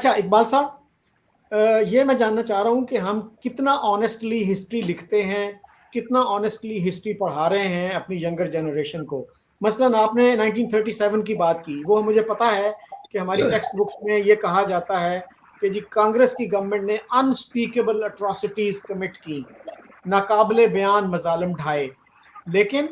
अच्छा इकबाल साहब, ये मैं जानना चाह रहा हूँ कि हम कितना ऑनेस्टली हिस्ट्री लिखते हैं, कितना ऑनेस्टली हिस्ट्री पढ़ा रहे हैं अपनी यंगर जनरेशन को। मसलन आपने 1937 की बात की, वो मुझे पता है कि हमारी टेक्स्ट बुक्स में ये कहा जाता है कि जी कांग्रेस की गवर्नमेंट ने अनस्पीकेबल अट्रॉसिटीज कमिट की, नाकाबिले बयान मजालिम ढाए। लेकिन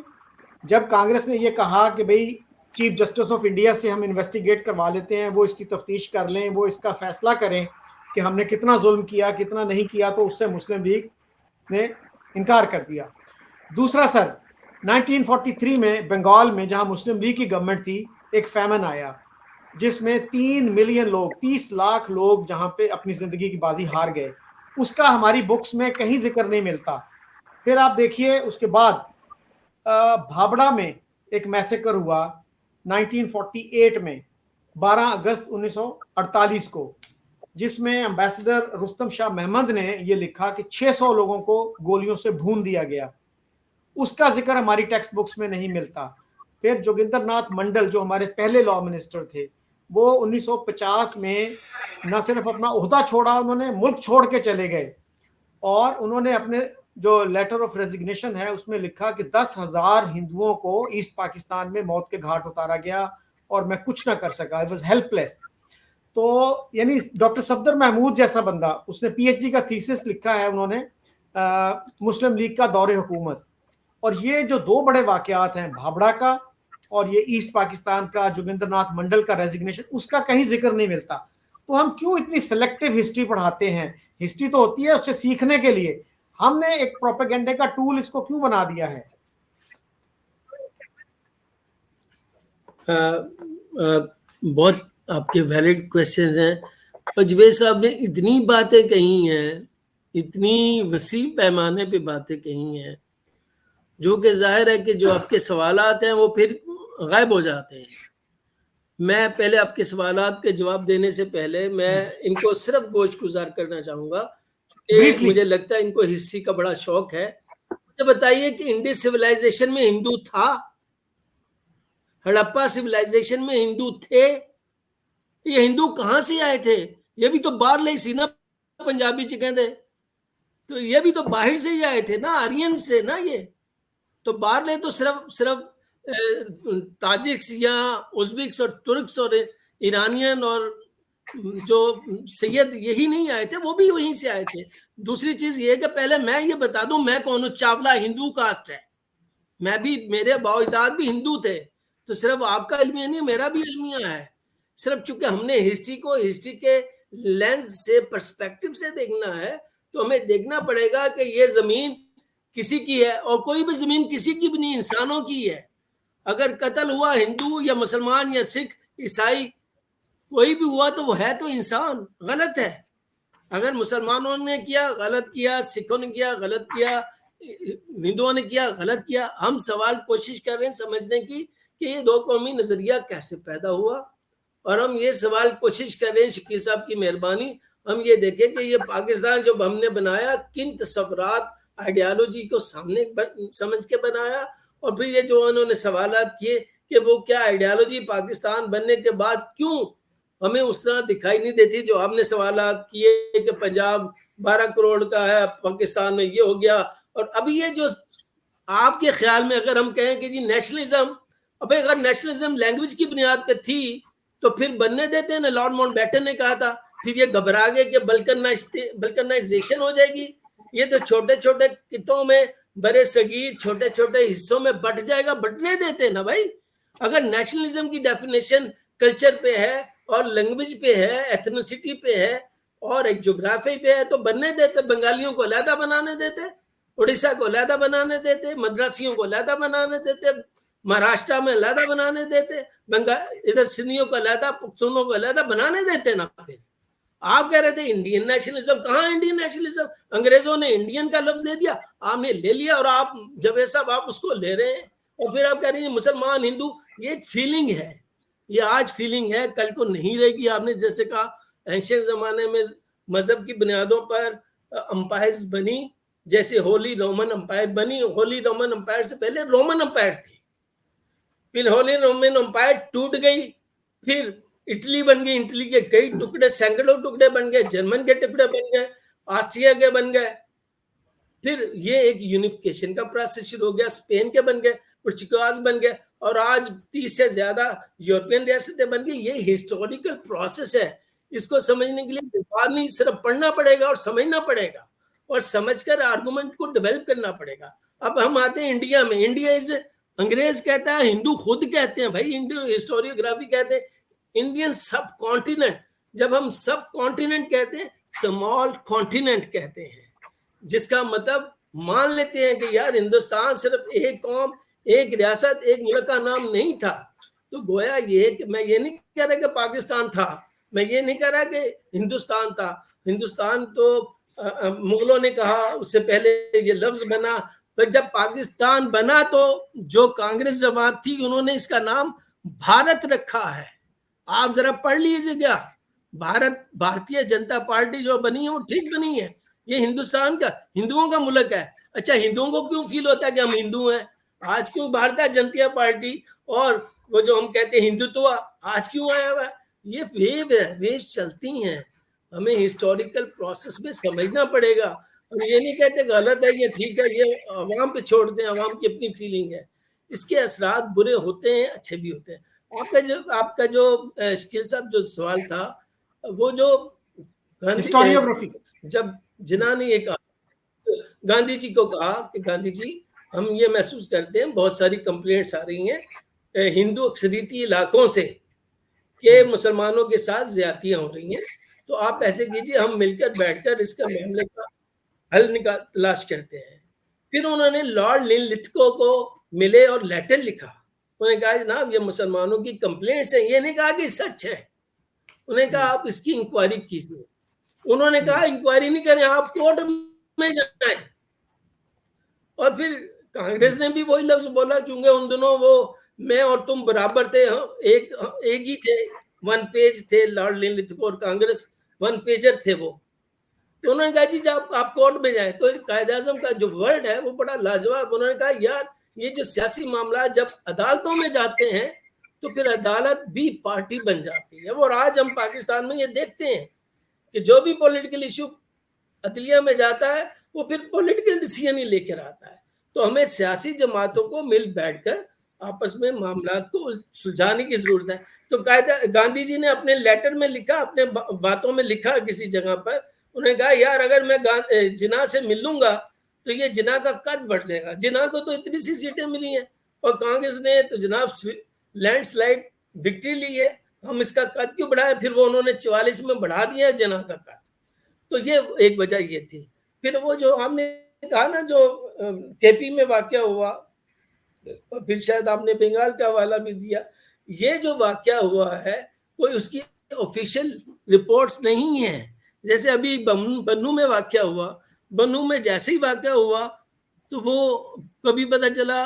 जब कांग्रेस ने ये कहा कि भाई चीफ जस्टिस ऑफ इंडिया से हम इन्वेस्टिगेट करवा लेते हैं, वो इसकी तफ्तीश कर लें, वो इसका फैसला करें कि हमने कितना जुल्म किया कितना नहीं किया, तो उससे मुस्लिम लीग ने इनकार कर दिया। दूसरा सर, 1943 में बंगाल में जहां मुस्लिम लीग की गवर्नमेंट थी, एक फैमन आया जिसमें 3 मिलियन लोग, 30 लाख लोग जहां पे अपनी जिंदगी की बाजी हार गए। उसका हमारी बुक्स में कहीं जिक्र नहीं मिलता। फिर आप देखिए उसके बाद भाबड़ा में एक मैसेकर हुआ 1948 में, 12 अगस्त 1948 को, जिसमें एम्बेसडर रुस्तम शाह महमद ने यह लिखा कि 600 लोगों को गोलियों से भून दिया गया। उसका जिक्र हमारी टेक्स्ट बुक्स में नहीं मिलता। फिर जोगिंदर नाथ मंडल जो हमारे पहले लॉ मिनिस्टर थे, वो 1950 में न सिर्फ अपना ओहदा छोड़ा, उन्होंने मुल्क छोड़ के चले गए और उन्होंने अपने जो लेटर ऑफ रेजिग्नेशन है उसमें लिखा कि 10,000 हिंदुओं को ईस्ट पाकिस्तान में मौत के घाट उतारा गया और मैं कुछ ना कर सका, आई वाज हेल्पलेस। तो यानी डॉक्टर सफदर महमूद जैसा बंदा, उसने पीएचडी का थीसिस लिखा है उन्होंने मुस्लिम लीग का दौरे हुकूमत। और ये जो दो बड़े वाकयात हैं, भाबड़ा का और ये ईस्ट पाकिस्तान का जोगिंदर नाथ मंडल का रेजिग्नेशन, उसका कहीं जिक्र नहीं मिलता। तो हम क्यों इतनी सेलेक्टिव हिस्ट्री पढ़ाते हैं? हिस्ट्री तो होती है उससे सीखने के लिए, हमने एक प्रोपेगेंडे का टूल इसको क्यों बना दिया है? बहुत आपके वैलिड क्वेश्चंस हैं। और जुबैर साहब ने इतनी बातें कही हैं, इतनी वसी पैमाने पे बातें कही हैं, जो कि जाहिर है कि जो आपके सवालात हैं वो फिर गायब हो जाते हैं। मैं पहले आपके सवालात के जवाब देने से पहले मैं इनको सिर्फ गोशगुजार करना चाहूंगा कि मुझे लगता है इनको हिस्ट्री का बड़ा शौक है। मुझे बताइए कि इंडस सिविलाइजेशन में हिंदू था? हड़प्पा सिविलाइजेशन में हिंदू थे? ये हिंदू कहां से आए थे? ये भी तो बाहर ले सी ना, पंजाबी च कहते, तो ये भी तो बाहर से ही आए थे ना, आर्यन से ना। ये तो बाहर ले तो सिर्फ सिर्फ ताजिक्स या उज़्बेक्स और तुर्क्स और ईरानियन और जो सैयद यही नहीं आए थे, वो भी वहीं से आए थे। दूसरी चीज ये है कि पहले मैं ये बता दूं मैं कौन हूं। चावला हिंदू कास्ट है, मैं भी, मेरे बाओजाद भी हिंदू थे। तो सिर्फ आपका इल्मिया नहीं, मेरा भी इल्मिया है। सिर्फ चूंकि हमने हिस्ट्री को हिस्ट्री के लेंस से, पर्सपेक्टिव से देखना है, तो हमें देखना पड़ेगा कि ये जमीन किसी की है, और कोई भी जमीन किसी की भी नहीं, इंसानों की है। अगर कत्ल हुआ हिंदू या मुसलमान या सिख ईसाई कोई भी हुआ, तो वो है तो इंसान। गलत है अगर मुसलमानों ने किया गलत किया, सिखों ने किया गलत किया, हिंदुओं ने किया गलत किया। हम सवाल कोशिश कर रहे हैं समझने की कि ये दो कौमी नजरिया कैसे पैदा हुआ, और हम ये सवाल कोशिश कर रहे हैं, शकील साहब की मेहरबानी, हम ये देखें कि ये पाकिस्तान जो हमने बनाया किन तसव्वुरात आइडियालॉजी को सामने समझ के बनाया, और फिर ये जो उन्होंने सवालात किए कि वो क्या आइडियालॉजी पाकिस्तान बनने के बाद क्यों हमें उस तरह दिखाई नहीं देती जो आपने सवालात किए कि पंजाब 12 करोड़ का है, पाकिस्तान में ये हो गया। और अभी ये जो आपके ख्याल में अगर हम कहें कि जी नेशनलिज्म, अब अगर नेशनलिज्म लैंग्वेज की बुनियाद पे थी तो फिर बनने देते हैं ना। लॉर्ड माउंटबेटन ने कहा था, फिर ये घबरा गए कि बल्कनाइजेशन हो जाएगी, ये तो छोटे छोटे कितों में बड़े सगीर छोटे छोटे हिस्सों में बट जाएगा। बटने देते ना भाई। अगर नेशनलिज्म की डेफिनेशन कल्चर पे है और लैंग्वेज पे है, एथनिसिटी पे है और एक ज्योग्राफी पे है, तो बनने देते। बंगालियों को अलहदा बनाने देते, उड़ीसा को अलहदा बनाने देते, मद्रासियों को अलहदा बनाने देते, महाराष्ट्र में अलहदा बनाने देते, इधर सिंधियों को अलहदा, पुख्तूनों को अलहदा बनाने देते ना। फिर आप कह रहे थे इंडियन नेशनलिज्म, कहाँ इंडियन नेशनलिज्म? अंग्रेजों ने इंडियन का लफ्ज दे दिया, आपने ले लिया, और आप जब साहब आप उसको ले रहे हैं, और फिर आप कह रहे हैं मुसलमान हिंदू। ये एक फीलिंग है, ये आज फीलिंग है, कल को नहीं रहेगी। आपने जैसे कहा एंशियंट जमाने में मजहब की बुनियादों पर अंपायर्स बनी, जैसे होली रोमन अंपायर बनी। होली रोमन अंपायर से पहले रोमन अंपायर थी, फिर होली रोमन अंपायर टूट गई, फिर इटली बन गई, इटली के कई टुकड़े, सैकड़ों टुकड़े बन गए, जर्मन के टुकड़े बन गए, ऑस्ट्रिया के बन गए। फिर ये एक यूनिफिकेशन का प्रोसेस शुरू हो गया, स्पेन के बन गए, पुर्तगाल बन गए, और आज 30 से ज्यादा यूरोपियन रियासतें बन गई। ये हिस्टोरिकल प्रोसेस है। इसको समझने के लिए बात नहीं, सिर्फ पढ़ना पड़ेगा और समझना पड़ेगा, और समझकर आर्गुमेंट को डेवलप करना पड़ेगा। अब हम आते हैं इंडिया में। इंडिया इज, अंग्रेज कहता है, हिंदू खुद कहते हैं भाई, इंडियन हिस्टोरियोग्राफी कहते हैं इंडियन सब कॉन्टिनेंट। जब हम सब कॉन्टिनेंट कहते हैं, स्मॉल कॉन्टिनेंट कहते हैं, जिसका मतलब मान लेते हैं कि यार हिंदुस्तान सिर्फ एक कौम, एक रियासत, एक मुल्क का नाम नहीं था। तो गोया ये कि मैं ये नहीं कह रहा कि पाकिस्तान था, मैं ये नहीं कह रहा कि हिंदुस्तान था। हिंदुस्तान तो मुगलों ने कहा, उससे पहले ये लफ्ज बना। पर जब पाकिस्तान बना तो जो कांग्रेस जमात थी उन्होंने इसका नाम भारत रखा है। आप जरा पढ़ लीजिएगा, भारत, भारतीय जनता पार्टी जो बनी है वो ठीक बनी है। ये हिंदुस्तान का, हिंदुओं का मुल्क है। अच्छा, हिंदुओं को क्यों फील होता है कि हम हिंदू हैं? आज क्यों भारतीय जनता पार्टी और वो जो हम कहते हैं हिंदुत्व आज क्यों आया हुआ है? ये वेव है, वेव चलती हैं। हमें हिस्टोरिकल प्रोसेस में समझना पड़ेगा। हम ये नहीं कहते गलत है, ये ठीक है, ये अवाम पे छोड़ दें, अवाम की अपनी फीलिंग है। इसके असरात बुरे होते हैं, अच्छे भी होते हैं। आपका जो शकील साहब जो सवाल था, वो जो हिस्टोरियोग्राफी, जब जिन्ना ने ये कहा, गांधी जी को कहा कि गांधी जी, हम ये महसूस करते हैं, बहुत सारी कंप्लेंट्स आ रही हैं हिंदू अक्सरियती इलाकों से कि मुसलमानों के साथ ज्यादतियां हो रही हैं, तो आप ऐसे कीजिए, हम मिलकर बैठकर इसका मामले का हल तलाश करते हैं। फिर उन्होंने लॉर्ड लिथको को मिले और लेटर लिखा। उन्होंने कहा जनाब ये मुसलमानों की कंप्लेंट्स हैं, ये नहीं कहा कि सच है। उन्होंने कहा आप इसकी इंक्वायरी कीजिए। उन्होंने कहा इंक्वायरी नहीं करें, आप कोर्ट में जाएं। और फिर कांग्रेस ने भी वही लफ्ज बोला, क्योंकि उन दोनों वो मैं और तुम बराबर थे, एक ही थे, वन पेज थे लॉर्ड लिथको और कांग्रेस, वन पेजर थे वो। तो उन्होंने कहा जी जब आप कोर्ट में जाए, तो कायदे आज़म का जो वर्ड है वो बड़ा लाजवाब। उन्होंने कहा यार ये जो सियासी मामला जब अदालतों में जाते हैं तो फिर अदालत भी पार्टी बन जाती है। और आज हम पाकिस्तान में ये देखते हैं कि जो भी पॉलिटिकल इशू अदलिया में जाता है वो फिर पॉलिटिकल डिसीजन ही लेकर आता है। तो हमें सियासी जमातों को मिल बैठकर आपस में मामला को सुलझाने की जरूरत है। तो कायदा गांधी जी ने अपने लेटर में लिखा, अपने बातों में लिखा किसी जगह पर, उन्होंने कहा यार अगर मैं जिना से मिल लूंगा तो ये जिना का कद बढ़ जाएगा। जिना को तो इतनी सी सीटें मिली हैं और कांग्रेस ने तो जनाब लैंडस्लाइड विक्ट्री ली है, हम इसका कद क्यों बढ़ाए? फिर वो उन्होंने 44 में बढ़ा दिया जिना का कद। तो ये एक वजह ये थी। फिर वो जो हमने कहा ना जो केपी में वाकया हुआ, और फिर शायद आपने बंगाल का हवाला भी दिया, ये जो वाकया हुआ है कोई उसकी ऑफिशियल रिपोर्ट्स नहीं है। जैसे अभी बन्नू में वाकया हुआ, बन्नू में जैसे ही वाकया हुआ तो वो कभी पता चला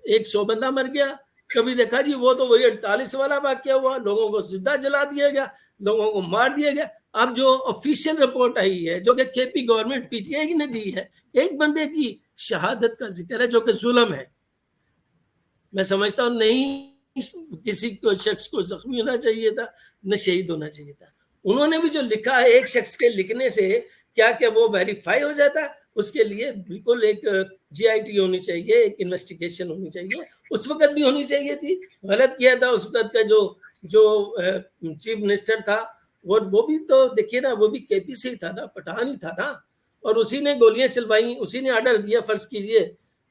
100 बंदा मर गया, कभी देखा जी वो तो वही 48 वाला वाकया हुआ, लोगों को जिंदा जला दिया गया, लोगों को मार दिया गया। अब जो ऑफिशियल रिपोर्ट आई है जो कि केपी गवर्नमेंट पीटीआई ने दी है, एक बंदे की शहादत का जिक्र है जो कि जुल्म है। मैं समझता हूँ नहीं किसी को शख्स को जख्मी होना चाहिए था, न शहीद होना चाहिए था। उन्होंने भी जो लिखा है, एक शख्स के लिखने से क्या क्या वो वेरीफाई हो जाता? उसके लिए बिल्कुल एक जीआईटी होनी चाहिए, एक इन्वेस्टिगेशन होनी चाहिए। उस वक्त भी होनी चाहिए थी, गलत किया था उस वक्त का जो चीफ मिनिस्टर था वो भी तो देखिए ना, वो भी केपी से ही था ना, पठान ही था ना, और उसी ने गोलियां चलवाई, उसी ने ऑर्डर दिया। फर्ज कीजिए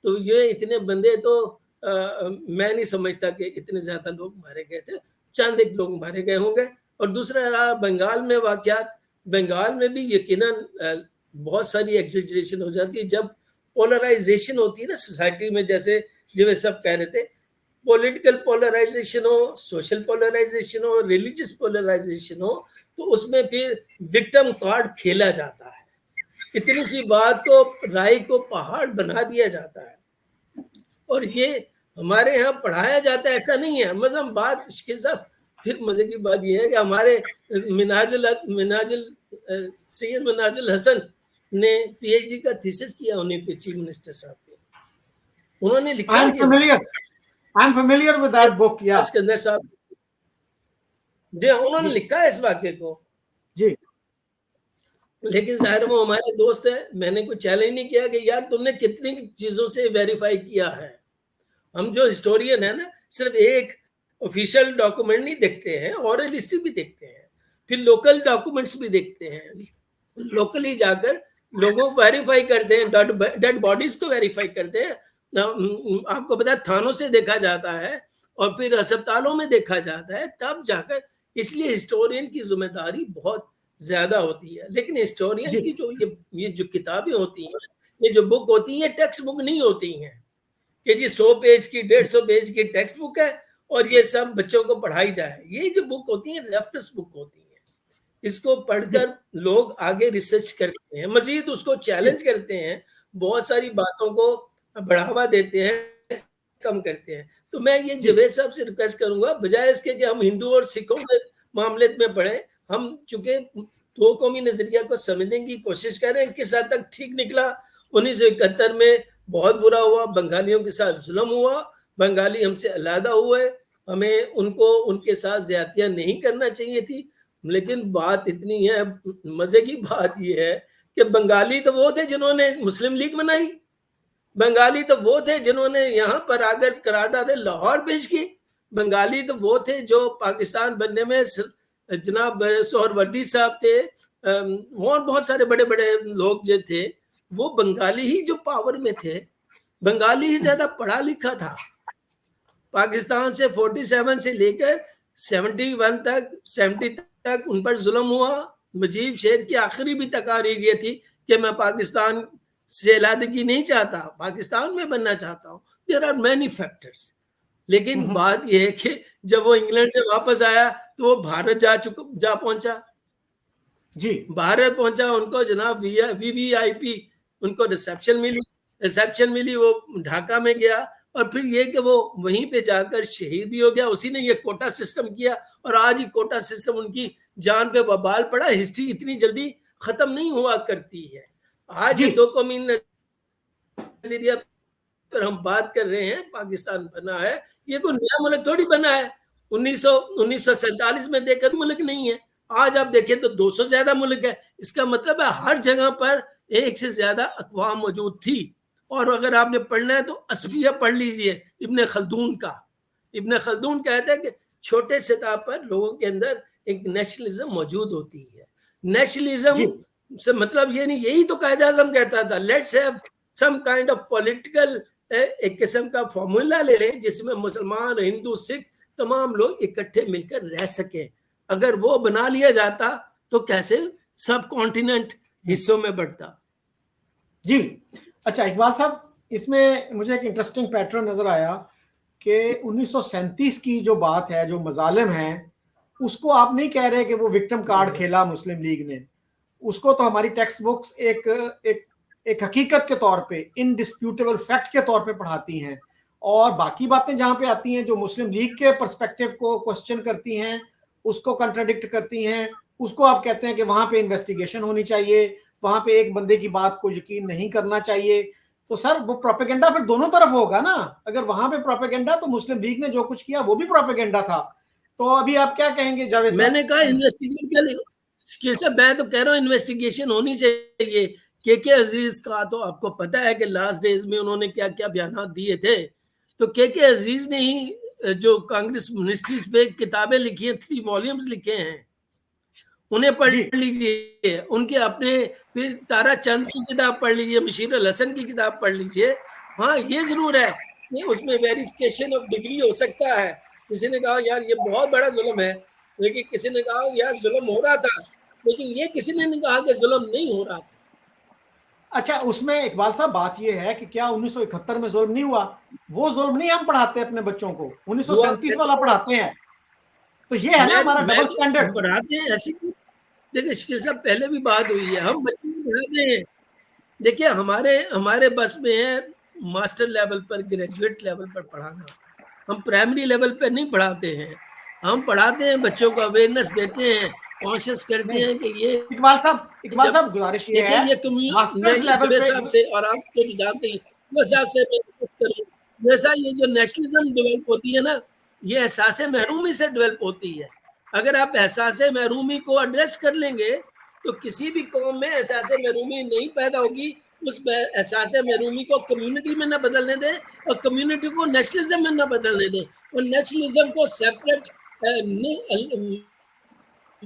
तो ये इतने बंदे तो मैं नहीं समझता कि इतने ज्यादा लोग मारे गए थे, चंद एक लोग मारे गए होंगे। और दूसरा रहा बंगाल में वाकयात। बंगाल में भी यकीनन बहुत सारी एग्जेजरेशन हो जाती है जब पोलराइजेशन होती है ना सोसाइटी में, जैसे जिन्हें सब कह रहे थे, पॉलिटिकल पोलराइजेशन हो, सोशल पोलराइजेशन हो, रिलीजियस पोलराइजेशन हो, तो उसमें फिर विक्टिम कार्ड खेला जाता है। इतनी सी बात को राय को पहाड़ बना दिया जाता है और ये हमारे यहाँ पढ़ाया जाता है, ऐसा नहीं है। मतलब बात शकील साहब, फिर मजे की बात यह है कि हमारे सैयद मिनाजुल हसन ने पीएचडी का थीसिस किया उन्हीं पे, चीफ मिनिस्टर साहब पे। उन्होंने लिखा I'm familiar with that book, yeah. Sikandar साहब जी उन्होंने लिखा है इस वाक्य को जी। लेकिन जाहिर वो हमारे दोस्त है, मैंने कुछ चैलेंज नहीं किया कि यार तुमने कितनी चीजों से वेरीफाई किया है। हम जो हिस्टोरियन है ना, सिर्फ एक ऑफिशियल डॉक्यूमेंट नहीं देखते हैं, ऑरल हिस्ट्री भी देखते हैं, फिर लोकल डॉक्यूमेंट्स भी देखते हैं, लोकली जाकर लोगों को वेरीफाई करते हैं, डेड बॉडीज को वेरीफाई करते हैं। आपको पता है थानों से देखा जाता है और फिर अस्पतालों में देखा जाता है, तब जाकर। इसलिए हिस्टोरियन की जिम्मेदारी बहुत ज्यादा होती है। लेकिन हिस्टोरियन की जो ये जो किताबें होती हैं, ये जो बुक होती है, टेक्स्ट बुक नहीं होती हैं कि जी 100 पेज की 150 पेज की टेक्स्ट बुक है और ये सब बच्चों को पढ़ाई जाए। ये जो बुक होती है रेफरेंस बुक होती है, इसको पढ़कर लोग आगे रिसर्च करते हैं, मजीद उसको चैलेंज करते हैं, बहुत सारी बातों को बढ़ावा देते हैं, कम करते हैं। तो मैं ये जावेद साहब से रिक्वेस्ट करूंगा, बजाय इसके कि हम हिंदू और सिखों के मामले में पढ़े, हम चूंकि दो कौमी नजरिया को समझने की कोशिश कर रहे हैं, किस हद तक ठीक निकला। 1971 में बहुत बुरा हुआ, बंगालियों के साथ जुल्म हुआ, बंगाली हमसे अलहदा हुए, हमें उनको उनके साथ ज्यादतियां नहीं करना चाहिए थी। लेकिन बात इतनी है, मजे की बात यह है कि बंगाली तो वो थे जिन्होंने मुस्लिम लीग बनाई, बंगाली तो वो थे जिन्होंने यहाँ पर आकर करारदाद लाहौर पेश की, बंगाली तो वो थे जो पाकिस्तान बनने में जनाब सोहरवर्दी साहब थे, और बहुत सारे बड़े बड़े लोग जो थे, वो बंगाली ही जो पावर में थे, बंगाली ही ज्यादा पढ़ा लिखा था। पाकिस्तान से 47 से लेकर 71 तक 70 तक उन पर जुल्म हुआ। मुजीब शेर की आखिरी भी तकारीर ये थी कि मैं पाकिस्तान से अलहदगी नहीं चाहता, पाकिस्तान में बनना चाहता हूँ। There are many factors. लेकिन बात यह है कि जब वो इंग्लैंड से वापस आया तो वो भारत जा पहुंचा जी, भारत पहुंचा, उनको जनाब VVIP उनको रिसेप्शन मिली, वो ढाका में गया और फिर ये कि वो वहीं पे जाकर शहीद भी हो गया। उसी ने ये कोटा सिस्टम किया और आज ही कोटा सिस्टम उनकी जान पे वबाल पड़ा। हिस्ट्री इतनी जल्दी खत्म नहीं हुआ करती है। आज जो दो कौमी नजरिया पर हम बात कर रहे हैं, पाकिस्तान बना है, ये कोई नया मुल्क थोड़ी बना है। 1947 में देखकर मुल्क नहीं है। आज आप देखें तो 200 ज्यादा मुल्क है। इसका मतलब है हर जगह पर एक से ज्यादा अक़वाम मौजूद थी। और अगर आपने पढ़ना है तो अस्फिया पढ़ लीजिए इब्ने खल्दून का। इब्ने खल्दून कहते हैं कि छोटे सतह पर लोगों के अंदर एक नेशनलिज्म मौजूद होती है। नेशनलिज्म से मतलब ये नहीं, यही तो कायद आज़म कहता था, let's have some kind of political, एक किस्म का फॉर्मूला ले लें जिसमें मुसलमान, हिंदू, सिख तमाम लोग इकट्ठे मिलकर रह सके। अगर वो बना लिया जाता तो कैसे सब कॉन्टिनेंट हिस्सों में बढ़ता। जी अच्छा, इकबाल साहब, इसमें मुझे एक इंटरेस्टिंग पैटर्न नजर आया कि 1937 की जो बात है, जो मजालिम है, उसको आप नहीं कह रहे कि वो विक्टिम कार्ड खेला मुस्लिम लीग ने। उसको तो हमारी टेक्स्ट बुक्स एक हकीकत के तौर पे, इनडिस्प्यूटेबल फैक्ट के तौर पे पढ़ाती हैं। और बाकी बातें जहां पे आती हैं जो मुस्लिम लीग के पर्सपेक्टिव को क्वेश्चन करती हैं, उसको कंट्राडिक्ट करती हैं, उसको आप कहते हैं कि वहां पे इन्वेस्टिगेशन होनी चाहिए, वहां पे एक बंदे की बात को यकीन नहीं करना चाहिए। तो सर वो प्रोपेगेंडा फिर दोनों तरफ होगा ना। अगर वहां पे प्रोपेगेंडा, तो मुस्लिम लीग ने जो कुछ किया वो भी प्रोपेगेंडा था। तो अभी आप क्या कहेंगे जावेद साहब? मैंने कहा इन्वेस्टिगेशन, मैं तो कह रहा हूँ इन्वेस्टिगेशन होनी चाहिए। के अजीज का तो आपको पता है कि लास्ट डेज में उन्होंने क्या क्या बयान दिए थे। तो के अजीज ने ही जो कांग्रेस मिनिस्ट्रीज पे किताबें लिखी हैं, 3 वॉल्यूम्स लिखे हैं, उन्हें पढ़ लीजिए। उनके अपने फिर तारा चंद की किताब पढ़ लीजिए, मशीर अल हसन की किताब पढ़ लीजिए। हाँ, ये जरूर है कि उसमें वेरिफिकेशन ऑफ डिग्री हो सकता है। किसी ने कहा यार ये बहुत बड़ा जुल्म है, लेकिन किसी ने कहा यार जुल्म हो रहा था, लेकिन ये किसी ने नहीं कहा कि जुल्म नहीं हो रहा था। अच्छा, उसमें इकबाल साहब बात यह है कि क्या 1971 में जुल्म नहीं हुआ? वो जुल्म नहीं हम पढ़ाते अपने बच्चों को, 1937 वाला पढ़ाते हैं। तो ये है ना हमारा डबल स्टैंडर्ड। पढ़ाते हैं ऐसे। देखिए शकील साहब, पहले भी बात हुई है, हम बच्चों को पढ़ाते हैं। देखिए हमारे बस में है मास्टर लेवल पर, ग्रेजुएट लेवल पर पढ़ाना। हम प्राइमरी लेवल पर नहीं पढ़ाते हैं। हम पढ़ाते हैं, बच्चों को अवेयरनेस देते हैं, कॉन्शियस करते हैं कि ये इकबाल साहब गुजारिश ये है, ये मास्टर्स लेवल पे साहब से, और आप तो जानते ही साहब से जैसा ये जो नेशनलिज्म डेवलप होती है ना, ये एहसास महरूमी से डेवलप होती है। अगर आप एहसास महरूमी को एड्रेस कर लेंगे तो किसी भी कौम में एहसास महरूमी नहीं पैदा होगी। उस एहसास महरूमी को कम्युनिटी में ना बदलने दें और कम्युनिटी को नेशनलिज्म में ना बदलने दें और नेशनलिज्म को सेपरेट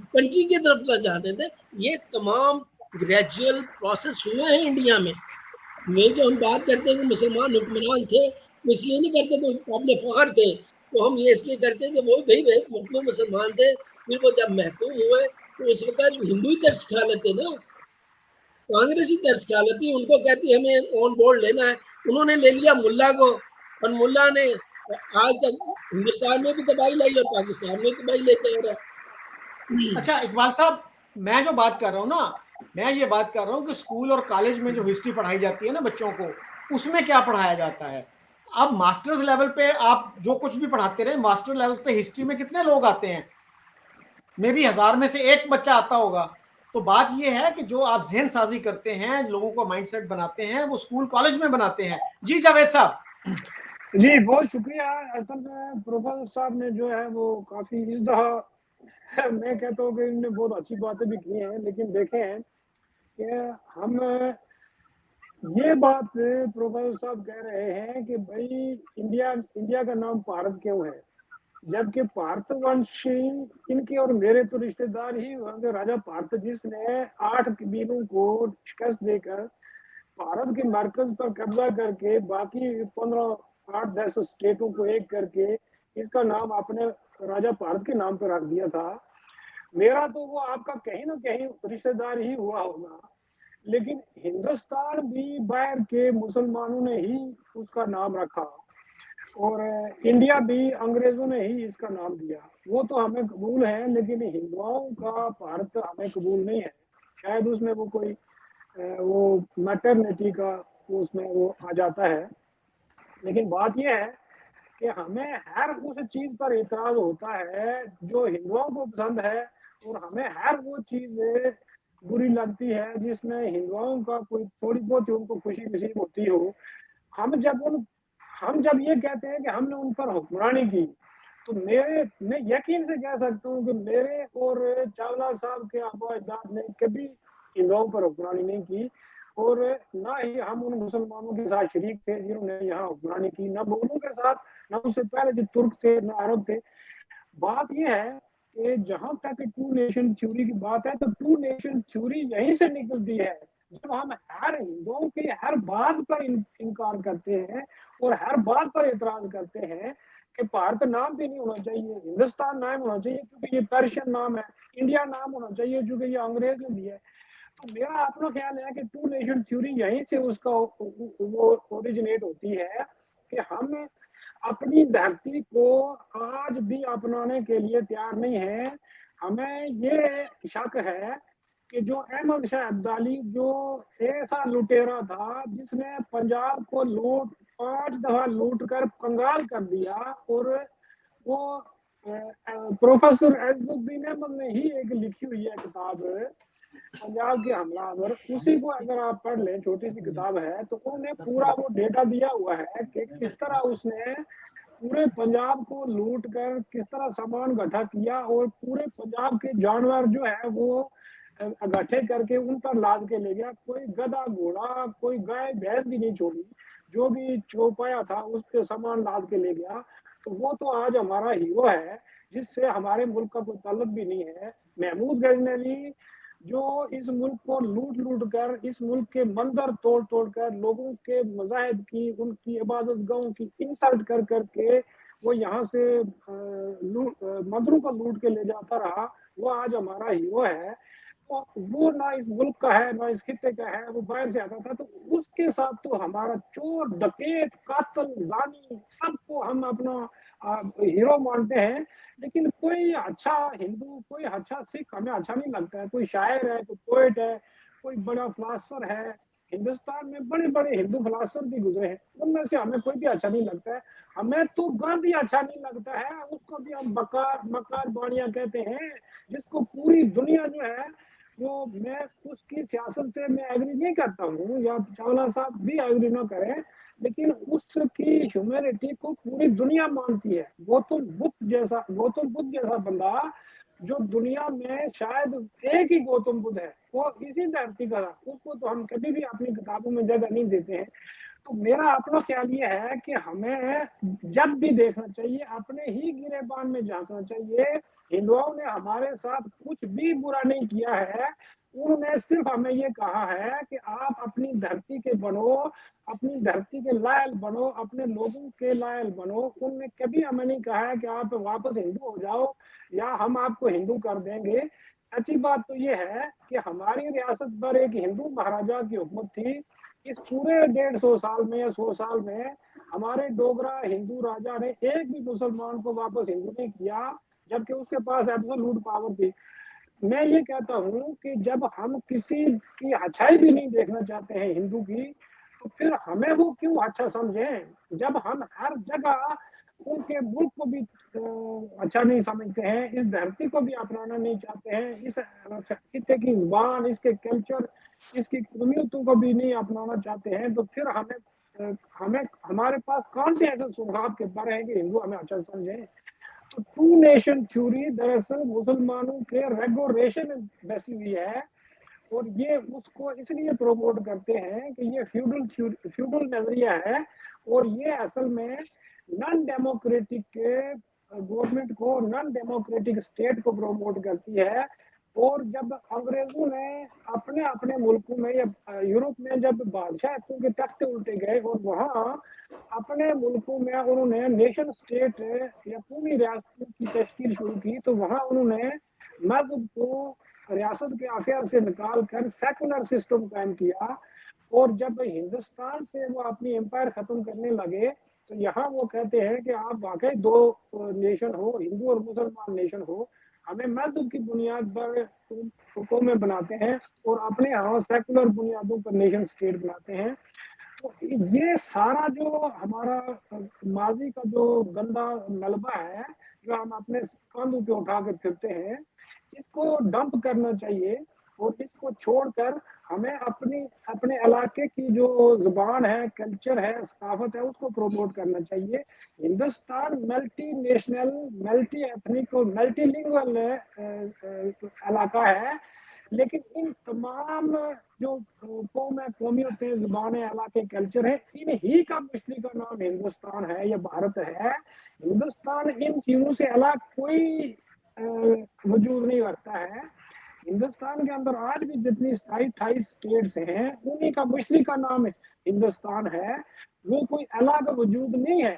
कंट्री की तरफ ना जाने दें। ये तमाम ग्रेजुअल प्रोसेस हुए हैं इंडिया में। जो हम बात करते हैं कि मुसलमान हुक्मरान थे, इसलिए नहीं करते कि काबिल फख्र थे, तो हम ये इसलिए करते हैं कि वो भाई मुल्क में मुसलमान थे, फिर वो जब महकूम हुए तो उस वक्त हिंदू ही तर्ज खा लेते ना, कांग्रेस ही तर्ज खा लेती, उनको कहती हमें ऑन बोर्ड लेना है। उन्होंने ले लिया मुल्ला को और मुल्ला ने आज तक हिंदुस्तान में भी तबाही लाई और पाकिस्तान में तबाही लेते आ रहा है। अच्छा इकबाल साहब, मैं जो बात कर रहा हूँ ना, मैं ये बात कर रहा हूँ कि स्कूल और कॉलेज में जो हिस्ट्री पढ़ाई जाती है ना बच्चों को, उसमें क्या पढ़ाया जाता है? अब मास्टर्स लेवल पे आप जो कुछ भी पढ़ाते रहे, मास्टर लेवल पे हिस्ट्री में कितने लोग आते हैं? मे भी 1000 में से एक बच्चा आता होगा। तो बात यह है कि जो आप जहन साजी करते हैं, लोगों को माइंडसेट बनाते हैं, वो स्कूल कॉलेज में बनाते हैं। जी जावेद साहब। जी बहुत शुक्रिया। असल में प्रोफेसर साहब ने जो है वो काफी इस दफा मैं कहता हूँ कि इन्होंने बहुत अच्छी बातें भी की हैं, लेकिन देखें कि हम ये बात प्रोफेसर साहब कह रहे हैं कि भाई इंडिया का नाम भारत क्यों है, जबकि भारतवंशी इनके और मेरे तो रिश्तेदार ही होंगे। राजा भारत जिसने 8 कबीलों को शिकस्त देकर भारत के मरकज पर कब्जा करके बाकी 8-10 स्टेटों को एक करके इसका नाम अपने राजा भारत के नाम पर रख दिया था। मेरा तो वो आपका कहीं ना कहीं रिश्तेदार ही हुआ होगा, लेकिन हिंदुस्तान भी बाहर के मुसलमानों ने ही उसका नाम रखा और इंडिया भी अंग्रेजों ने ही इसका नाम दिया। वो तो हमें कबूल है, लेकिन हिंदुओं का भारत हमें कबूल नहीं है। शायद उसमें वो कोई वो मैटरनिटी का उसमें वो आ जाता है। लेकिन बात यह है कि हमें हर उस चीज पर एतराज होता है जो हिंदुओं को पसंद है, और हमें हर वो चीज बुरी लगती है जिसमें हिंदुओं का कोई थोड़ी बहुत उनको खुशी नसीब होती हो। हम जब ये कहते हैं कि हमने उन पर हुक्मरानी की, तो मैं यकीन से कह सकता हूँ कि मेरे और चावला साहब के आबा अजदाद ने कभी हिंदुओं पर हुक्मरानी नहीं की, और ना ही हम उन मुसलमानों के साथ शरीक थे जिन्होंने यहाँ हुक्मरानी की, ना मुगलों के साथ, ना उससे पहले जो तुर्क थे, ना अरब थे। बात यह है कि जहां तक टू नेशन थ्योरी की बात है, तो टू नेशन थ्योरी यहीं से निकलती है जब हम हर हिंदुओं के हर बात पर इनकार करते हैं और हर बात पर एतराज करते हैं कि भारत नाम भी नहीं होना चाहिए, हिंदुस्तान नाम होना चाहिए क्योंकि ये पर्शियन नाम है, इंडिया नाम होना चाहिए क्योंकि ये अंग्रेज ने दिया है। तो मेरा अपना ख्याल है कि टू नेशन थ्योरी यहीं से उसका वो ओरिजिनेट होती है कि हम अपनी धरती को आज भी अपनाने के लिए तैयार नहीं है। हमें ये शक है कि जो अहमद शाह अब्दाली जो ऐसा लुटेरा था जिसने पंजाब को 5 दफा लूट कर कंगाल कर दिया, और वो प्रोफेसर अज़्ज़ुद्दीन अहमद ने ही एक लिखी हुई है किताब पंजाब के हमलावर, उसी को अगर आप पढ़ लें, छोटी सी किताब है, तो उन्होंने पूरा वो डेटा दिया हुआ है कि किस तरह उसने पूरे पंजाब को लूट कर किस तरह सामान इकट्ठा किया और पूरे पंजाब के जानवर जो है वो इकट्ठे करके उन पर लाद के ले गया। कोई गधा घोड़ा कोई गाय भैंस भी नहीं छोड़ी, जो भी छो पाया था उसके सामान लाद के ले गया। तो वो तो आज हमारा हीरो है जिससे हमारे मुल्क का कोई ताल्लुक भी नहीं है। महमूद गजनवी जो इस मुल्क को लूट लूट कर, इस मुल्क के मंदिर तोड़ तोड़ कर, लोगों के मज़ाहिब की, उनकी इबादत गाहों की इंसल्ट कर करके वो यहाँ से मंदिरों को लूट के ले जाता रहा, वो आज हमारा हीरो है। तो वो ना इस मुल्क का है ना इस खित्ते का है, वो बाहर से आता था। तो उसके साथ तो हमारा चोर डकैत कातिल जानी सबको हम अपना हीरो मानते हैं, लेकिन कोई अच्छा हिंदू कोई अच्छा सिख हमें अच्छा नहीं लगता है। कोई शायर है, कोई पोएट है, कोई बड़ा फिलासफर है, हिंदुस्तान में बड़े बड़े हिंदू फिलासफर भी गुजरे हैं, उनमें से हमें कोई भी अच्छा नहीं लगता है। हमें तो गांधी अच्छा नहीं लगता है, उसको भी हम मकार बाणिया कहते हैं, जिसको पूरी दुनिया जो है वो, मैं उसकी सियासत से मैं एग्री नहीं करता हूँ, या चावला साहब भी एग्री ना करें, लेकिन उसकी ह्यूमैनिटी को पूरी दुनिया मानती है। गौतम बुद्ध जैसा बंदा जो दुनिया में शायद एक ही गौतम बुद्ध है, वो इसी धरती का था, उसको तो हम कभी भी अपनी किताबों में जगह नहीं देते हैं। तो मेरा अपना ख्याल ये है कि हमें जब भी देखना चाहिए अपने ही गिरेबान में झांकना चाहिए। हिंदुओं ने हमारे साथ कुछ भी बुरा नहीं किया है, उन्होंने सिर्फ हमें ये कहा है कि आप अपनी धरती के बनो, अपनी धरती के लायल बनो, अपने लोगों के लायल बनो। उन्होंने कभी हमें नहीं कहा है कि आप वापस हिंदू हो जाओ या हम आपको हिंदू कर देंगे। अच्छी बात तो ये है कि हमारी रियासत पर एक हिंदू महाराजा की हुकूमत थी। इस पूरे 150 साल में या 100 साल में हमारे डोगरा हिंदू राजा ने एक भी मुसलमान को वापस हिंदू नहीं किया, जबकि उसके पास एब्सोल्यूट पावर थी। मैं ये कहता हूँ कि जब हम किसी की अच्छाई भी नहीं देखना चाहते हैं हिंदू की, तो फिर हमें वो क्यों अच्छा समझें। जब हम हर जगह उनके मुल्क को भी अच्छा नहीं समझते हैं, इस धरती को भी अपनाना नहीं चाहते हैं, इस खित्ते की जुबान, इसके कल्चर, इसकी कौमियतों को भी नहीं अपनाना चाहते हैं, तो फिर हमें हमारे पास कौन से ऐसे सुझाव के बारे हैं कि हिंदू हमें अच्छा समझें। तो टू नेशन थ्योरी दरअसल मुसलमानों के रेगोरेशन में बसी हुई है, और ये उसको इसलिए प्रमोट करते हैं कि ये फ्यूडल नजरिया है, और ये असल में नॉन डेमोक्रेटिक गवर्नमेंट को, नॉन डेमोक्रेटिक स्टेट को प्रमोट करती है। और जब अंग्रेजों ने अपने अपने मुल्कों में या यूरोप में जब बादशाहों के तख्ते उल्टे गए और वहाँ अपने मुल्कों में उन्होंने नेशन स्टेट या पूरी रियासतों की तश्कील शुरू की, तो वहाँ उन्होंने मजहब को रियासत के अफेयर से निकाल कर सेकुलर सिस्टम कायम किया। और जब हिंदुस्तान से वो अपनी एम्पायर खत्म करने लगे, तो यहाँ वो कहते हैं कि आप वाकई दो नेशन हो, हिंदू और मुसलमान नेशन हो, हमें मजहब की बुनियाद पर हुकूमत बनाते हैं और अपने यहाँ सेकुलर बुनियादों पर नेशन स्टेट बनाते हैं। तो ये सारा जो हमारा माजी का जो गंदा मलबा है, जो हम अपने कंधों पे उठा के फिरते हैं, इसको डंप करना चाहिए और इसको छोड़कर हमें अपने इलाके की जो जुबान है, कल्चर है, सकाफत है, उसको प्रमोट करना चाहिए। Hindustan multi national, multi ethnic और मल्टीलिंगुअल इलाका है, लेकिन इन तमाम जो कौम है, कौमियतें, जुबानें, इलाके, कल्चर है, इन ही का मुश्तरका नाम हिंदुस्तान है या भारत है। हिंदुस्तान इन चीजों से अलग कोई वजूद नहीं रखता है। हिंदुस्तान के अंदर आज भी जितनी 28 स्टेट्स हैं, उन्हीं का मुश्तरका नाम हिंदुस्तान है, वो कोई अलग वजूद नहीं है।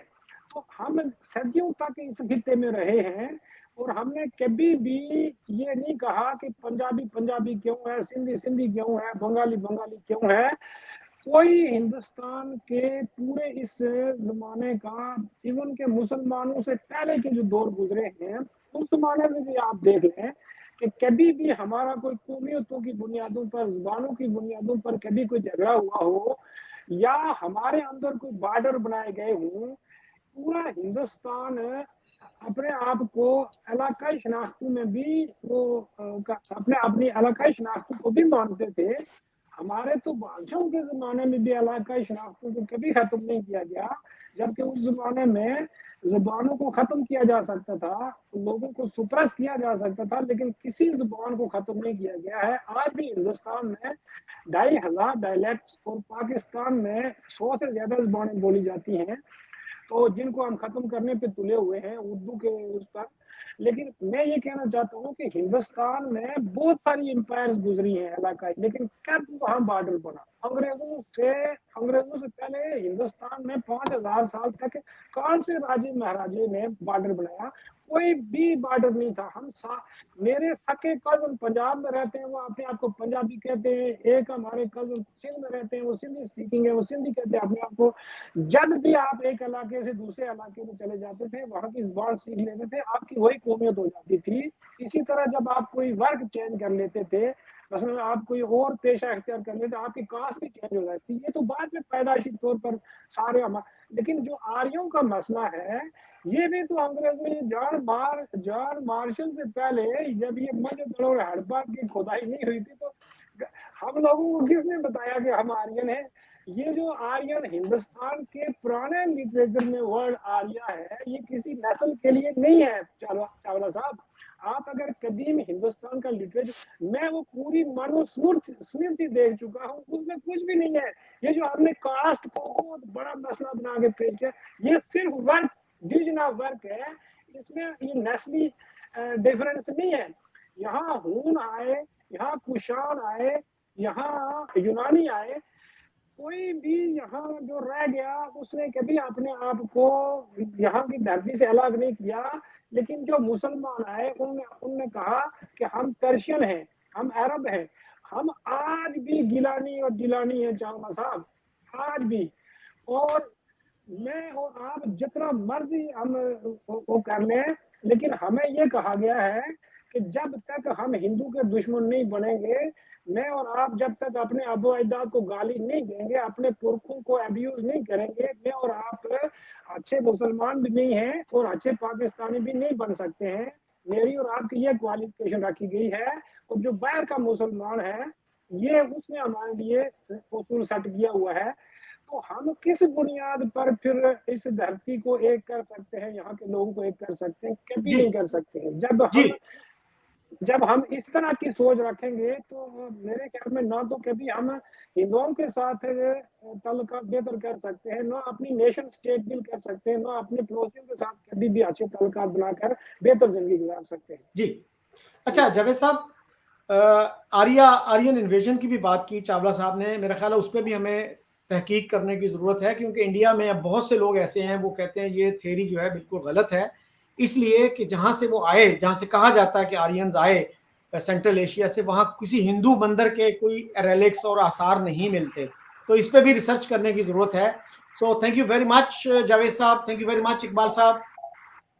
तो हम सदियों तक इस खित्ते में रहे हैं और हमने कभी भी ये नहीं कहा कि पंजाबी पंजाबी क्यों है, सिंधी सिंधी क्यों है, बंगाली बंगाली क्यों है। कोई हिंदुस्तान के पूरे इस जमाने का, इवन के मुसलमानों से पहले के जो दौर गुजरे हैं, उस जमाने में भी आप देख लें कि कभी भी हमारा कोई कौमियतों की बुनियादों पर, जुबानों की बुनियादों पर कभी कोई झगड़ा हुआ हो या हमारे अंदर कोई बॉर्डर बनाए गए हों। पूरा हिंदुस्तान अपने आप को इलाकाई शनाख्तों में भी वो अपने अपनी इलाकाई शनाख्तों को भी मानते थे। हमारे तो बादशाहों के ज़माने में भी इलाकाई शनाख्तों को कभी ख़त्म नहीं किया गया, जबकि उस ज़माने में ज़ुबानों को ख़त्म किया जा सकता था, लोगों को सुप्रेस किया जा सकता था, लेकिन किसी ज़ुबान को ख़त्म नहीं किया गया है। आज भी हिंदुस्तान में 2500 डायलेक्ट्स और पाकिस्तान में 100 से ज़्यादा ज़ुबानें बोली जाती हैं, तो जिनको हम खत्म करने पे तुले हुए हैं उर्दू के उस पर। लेकिन मैं ये कहना चाहता हूँ कि हिंदुस्तान में बहुत सारी एम्पायर्स गुजरी हैं इलाकाई, लेकिन कब वहाँ बॉर्डर बना? अंग्रेजों से पहले हिंदुस्तान में 5000 साल तक कौन से राजे महाराजे ने बॉर्डर बनाया? कोई भी बॉर्डर नहीं था। मेरे सके कजन पंजाब में रहते हैं, वो अपने आप को पंजाबी कहते हैं। एक हमारे कजन सिंध में रहते हैं, वो सिंधी स्पीकिंग है, वो सिंधी कहते हैं अपने आप को। जब भी आप एक इलाके से दूसरे इलाके में चले जाते थे, वहां की जुबान सीख लेते थे, आपकी वही कौमियत हो जाती थी। इसी तरह जब आप कोई वर्क चेंज कर लेते थे, मसलन आप कोई और पेशा इख्तियार कर लेते, आपकी कास्ट भी चेंज हो जाती। ये तो बाद में पैदाइशी तौर पर सारे लेकिन जो आर्यों का मसला है, ये भी तो अंग्रेजों ने जॉन मार्शल से पहले, जब ये मध्य और हड़प्पा की खुदाई नहीं हुई थी, तो हम लोगों को किसने बताया कि हम आर्यन है? ये जो आर्यन हिंदुस्तान के पुराने लिटरेचर में वर्ड आर्या है, ये किसी नस्ल के लिए नहीं है चावला साहब। आप अगर कदीम हिंदुस्तान का लिटरेचर, मैं वो पूरी मनुस्मृति देख चुका हूँ, उसमें कुछ भी नहीं है। ये जो हमने कास्ट को बहुत बड़ा मसला बना के पेश किया, ये सिर्फ वर्क, डिवीजन ऑफ वर्क है, इसमें ये नेशनली डिफरेंस नहीं है। यहाँ हून आए, यहाँ कुशान आए, यहाँ यूनानी आए, कोई भी यहाँ जो रह गया उसने कभी अपने आप को यहाँ की धरती से अलग नहीं किया। लेकिन जो मुसलमान आए उनने कहा कि हम पर्शियन हैं, हम अरब हैं। हम आज भी गिलानी और जिलानी है चावला साहब, आज भी। और मैं और आप जितना मर्जी हम वो कर लें, लेकिन हमें ये कहा गया है कि जब तक हम हिंदू के दुश्मन नहीं बनेंगे, मैं और आप जब तक अपने अबू अजदाद को गाली नहीं देंगे, अपने पुरखों को अब्यूज नहीं करेंगे, मैं और आप अच्छे मुसलमान भी नहीं हैं और अच्छे पाकिस्तानी भी नहीं बन सकते हैं। मेरी और आपकी ये क्वालिफिकेशन रखी गई है। और जो बाहर का मुसलमान है, ये उसने हमारे लिए उसूल सेट किया हुआ है। तो हम किस बुनियाद पर फिर इस धरती को एक कर सकते हैं, यहाँ के लोगों को एक कर सकते हैं? कभी नहीं कर सकते हैं। जब हम इस तरह की सोच रखेंगे तो मेरे ख्याल में ना तो कभी हम हिंदुओं के साथ ताल्लुकात बेहतर कर सकते हैं, ना अपनी नेशन स्टेट बिल्ड कर सकते हैं, ना अपने पड़ोसियों के साथ कभी भी अच्छे ताल्लुकात बनाकर बेहतर जिंदगी गुजार सकते हैं। जी अच्छा जावेद साहब, आर्यन इन्वेजन की भी बात की चावला साहब ने, मेरा ख्याल है उस पर भी हमें तहकीक करने की ज़रूरत है, क्योंकि इंडिया में अब बहुत से लोग ऐसे हैं वो कहते हैं ये थ्योरी जो है बिल्कुल गलत है, इसलिए कि जहाँ से वो आए, जहाँ से कहा जाता है कि आर्यंस आए सेंट्रल एशिया से, वहाँ किसी हिंदू मंदिर के कोई रेलिक्स और आसार नहीं मिलते। तो इस पर भी रिसर्च करने की ज़रूरत है। So thank you very much Javed साहब, thank you very much Iqbal साहब।